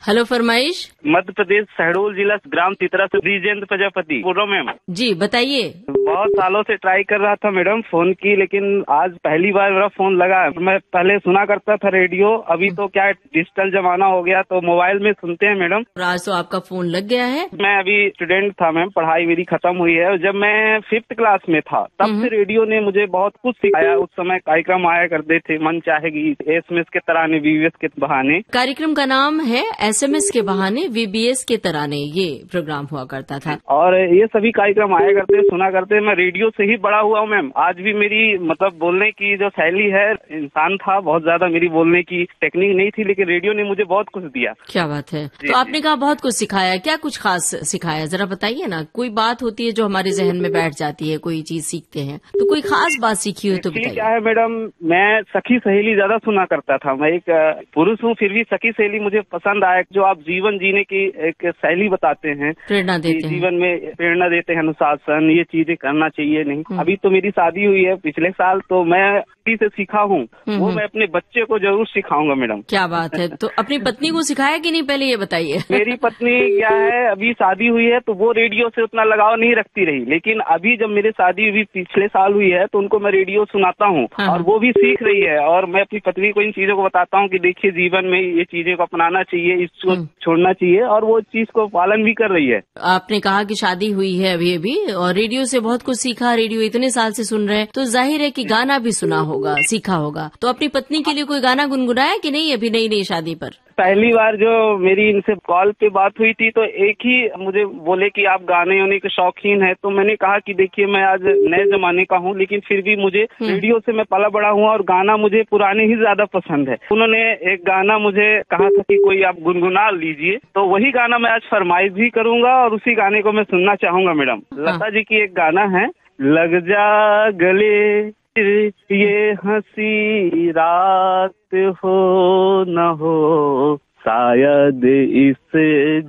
Hello फरमाइश। मध्य प्रदेश शहडोल जिला ग्राम तितरा से ब्रिजेंद्र प्रजापति बोल रहा हूँ मैम। जी बताइए। बहुत सालों से ट्राई कर रहा था मैडम फोन की, लेकिन आज पहली बार मेरा फोन लगा। मैं पहले सुना करता था रेडियो, अभी तो क्या डिजिटल जमाना हो गया तो मोबाइल में सुनते हैं मैडम। आज तो आपका फोन लग गया है। मैं अभी स्टूडेंट था मैम, पढ़ाई मेरी खत्म हुई है। जब मैं 5th क्लास में था तब से रेडियो ने मुझे बहुत कुछ सिखाया। उस समय कार्यक्रम आया करते थे, मन चाहेगी, SMS के तराने, VBS के बहाने। कार्यक्रम का नाम है SMS के बहाने, VBS के तराने, ये प्रोग्राम हुआ करता था। और ये सभी कार्यक्रम आया करते, सुना करते। मैं रेडियो से ही बड़ा हुआ हूँ मैम। आज भी मेरी मतलब बोलने की जो शैली है, इंसान था बहुत ज्यादा, मेरी बोलने की टेक्निक नहीं थी, लेकिन रेडियो ने मुझे बहुत कुछ दिया। क्या बात है। तो आपने कहा बहुत कुछ सिखाया, क्या कुछ खास सिखाया जरा बताइए ना। कोई बात होती है जो हमारे जहन में बैठ जाती है, कोई चीज सीखते हैं तो कोई खास बात सीखी हो तो बताइए। क्या है मैडम, मैं सखी सहेली ज्यादा सुना करता था। मैं एक पुरुष हूँ, फिर भी सखी सहेली मुझे पसंद आया। जो आप जीवन जीने की एक शैली बताते हैं, प्रेरणा देते हैं, जीवन में प्रेरणा देते हैं, अनुशासन, ये चीजें करना चाहिए। नहीं, अभी तो मेरी शादी हुई है पिछले साल, तो मैं से सीखा हूँ, वो मैं अपने बच्चे को जरूर सिखाऊंगा मैडम। क्या बात है। तो अपनी पत्नी को सिखाया कि नहीं, पहले ये बताइए। मेरी पत्नी क्या है, अभी शादी हुई है तो वो रेडियो से उतना लगाव नहीं रखती रही, लेकिन अभी जब मेरी शादी भी पिछले साल हुई है तो उनको मैं रेडियो सुनाता हूँ और वो भी सीख रही है। और मैं अपनी पत्नी को इन चीजों को बताता हूँ कि देखिए जीवन में ये चीजें को अपनाना चाहिए, इसको छोड़ना चाहिए, और वो चीज को पालन भी कर रही है। आपने कहा कि शादी हुई है अभी और रेडियो से बहुत कुछ सीखा, रेडियो इतने साल से सुन रहे हैं तो जाहिर है कि गाना भी सुना होगा, सीखा होगा। तो अपनी पत्नी के लिए कोई गाना गुनगुनाया कि नहीं अभी नई शादी पर? पहली बार जो मेरी इनसे कॉल पे बात हुई थी तो एक ही मुझे बोले कि आप गाने होने के शौकीन है। तो मैंने कहा कि देखिए मैं आज नए जमाने का हूँ, लेकिन फिर भी मुझे रेडियो से मैं पला बड़ा हुआ और गाना मुझे पुराने ही ज्यादा पसंद है। उन्होंने एक गाना मुझे कहा था कि कोई आप गुनगुना लीजिए, तो वही गाना मैं आज फरमाइश भी करूंगा और उसी गाने को मैं सुनना चाहूंगा मैडम। लता जी की एक गाना है, लग जा गले ये हंसी रात हो न हो, शायद इस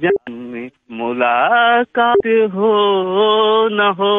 जन्म में मुलाकात हो न हो।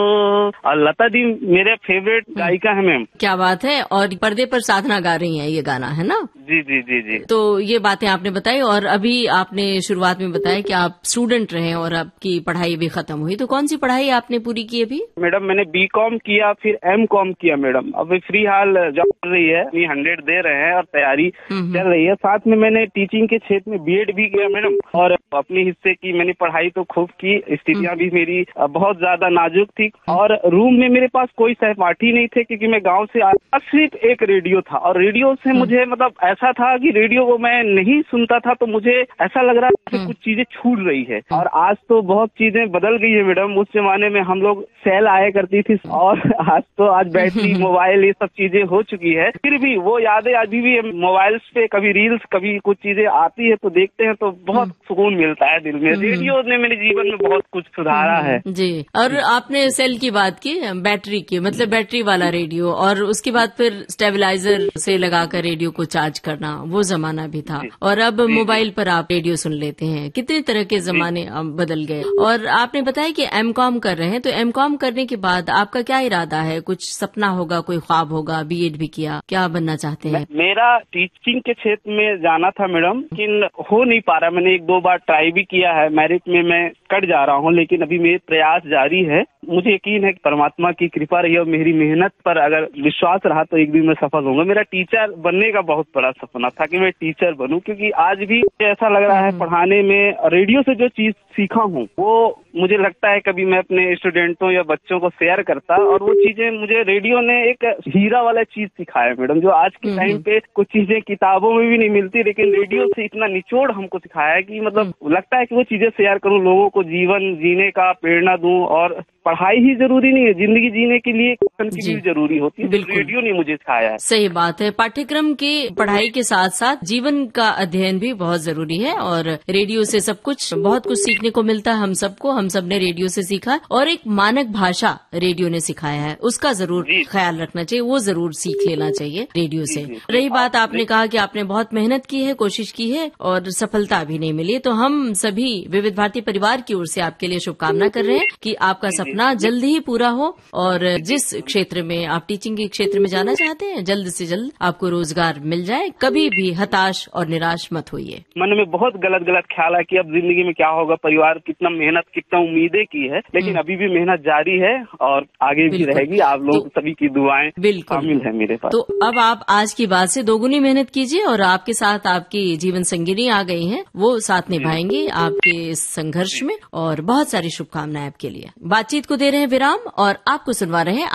और लता जी मेरे फेवरेट गायिका है मैम। क्या बात है। और पर्दे पर साधना गा रही हैं, ये गाना है ना? जी जी जी जी। तो ये बातें आपने बताई और अभी आपने शुरुआत में बताया कि आप स्टूडेंट रहे और आपकी पढ़ाई भी खत्म हुई, तो कौन सी पढ़ाई आपने पूरी की अभी? मैडम मैंने BCom किया, फिर MCom किया मैडम। अभी फ्री हाल जॉब कर रही है, 100 दे रहे हैं और तैयारी चल रही है। साथ में मैंने टीचिंग के क्षेत्र में BEd भी किया मैडम। और अपने हिस्से की मैंने पढ़ाई तो खूब की। स्थितियां भी मेरी बहुत ज्यादा नाजुक थी और रूम में मेरे पास कोई सहपाठी नहीं थे, क्योंकि मैं गांव से आया। सिर्फ एक रेडियो था और रेडियो से मुझे मतलब ऐसा था कि रेडियो को मैं नहीं सुनता था तो मुझे ऐसा लग रहा था कि कुछ चीजें छूट रही है। और आज तो बहुत चीजें बदल गई है मैडम। उस जमाने में हम लोग सेल आया करती थी और आज बैटरी मोबाइल ये सब चीजें हो चुकी है। फिर भी वो यादें अभी भी मोबाइल्स पे कभी रील्स, कभी कुछ चीजें आती है तो देखते हैं तो बहुत सुकून मिलता है दिल में। रेडियो ने मेरे जीवन में बहुत कुछ सुधारा है जी। और आपने सेल की बात की, बैटरी की, मतलब बैटरी वाला रेडियो, और उसके बाद फिर स्टेबलाइजर से लगाकर रेडियो को चार्ज करना, वो जमाना भी था। और अब मोबाइल पर आप रेडियो सुन लेते हैं। कितने तरह के जमाने बदल गए। और आपने बताया कि MCom कर रहे हैं, तो MCom करने के बाद आपका क्या इरादा है? कुछ सपना होगा, कोई ख्वाब होगा? BEd भी किया, क्या बनना चाहते हैं? मेरा टीचिंग के क्षेत्र में जाना था मैडम, लेकिन हो नहीं पा रहा। मैंने 1-2 बार ट्राई भी किया है, मेरिट में मैं कट जा रहा हूँ, लेकिन अभी मेरे प्रयास जारी है। मुझे यकीन है कि परमात्मा की कृपा रही और मेरी मेहनत पर अगर विश्वास रहा तो एक दिन मैं सफल होऊंगा। मेरा टीचर बनने का बहुत बड़ा सपना था कि मैं टीचर बनूं, क्योंकि आज भी ऐसा लग रहा है पढ़ाने में, रेडियो से जो चीज सीखा हूँ वो मुझे लगता है कभी मैं अपने स्टूडेंटों या बच्चों को शेयर करता। और वो चीजें मुझे रेडियो ने एक हीरा वाला चीज सिखाया मैडम, जो आज के टाइम पे कुछ चीजें किताबों में भी नहीं मिलती, लेकिन रेडियो से इतना निचोड़ हमको सिखाया है कि मतलब लगता है कि वो चीजें शेयर करूं, लोगों को जीवन जीने का प्रेरणा दूं। और पढ़ाई ही जरूरी नहीं है, जिंदगी जीने के लिए भी जरूरी होती है। रेडियो ने मुझे सिखाया है। सही बात है। पाठ्यक्रम की पढ़ाई के साथ साथ जीवन का अध्ययन भी बहुत जरूरी है और रेडियो से सब कुछ, बहुत कुछ सीखने को मिलता है हम सबको। हम सब ने रेडियो से सीखा और एक मानक भाषा रेडियो ने सिखाया है, उसका जरूर ख्याल रखना चाहिए, वो जरूर सीख लेना चाहिए रेडियो से। रही बात, आपने कहा कि आपने बहुत मेहनत की है, कोशिश की है और सफलता भी नहीं मिली, तो हम सभी विविध भारती परिवार की ओर से आपके लिए शुभकामना कर रहे हैं कि आपका सपना जल्द ही पूरा हो और जिस क्षेत्र में आप टीचिंग के क्षेत्र में जाना चाहते हैं जल्द से जल्द आपको रोजगार मिल जाए। कभी भी हताश और निराश मत होइए। मन में बहुत गलत खयाल है कि अब जिंदगी में क्या होगा, परिवार कितना मेहनत कितना उम्मीदें की है, लेकिन अभी भी मेहनत जारी है और आगे भी रहेगी। आप लोग सभी की दुआएं शामिल है मेरे पास। तो अब आप आज की बात से दोगुनी मेहनत कीजिए और आपके साथ आपकी जीवन संगिनी आ गई हैं, वो साथ निभाएंगे आपके इस संघर्ष में और बहुत सारी शुभकामनाएं आपके लिए। बातचीत को दे रहे हैं विराम और आपको सुनवा रहे हैं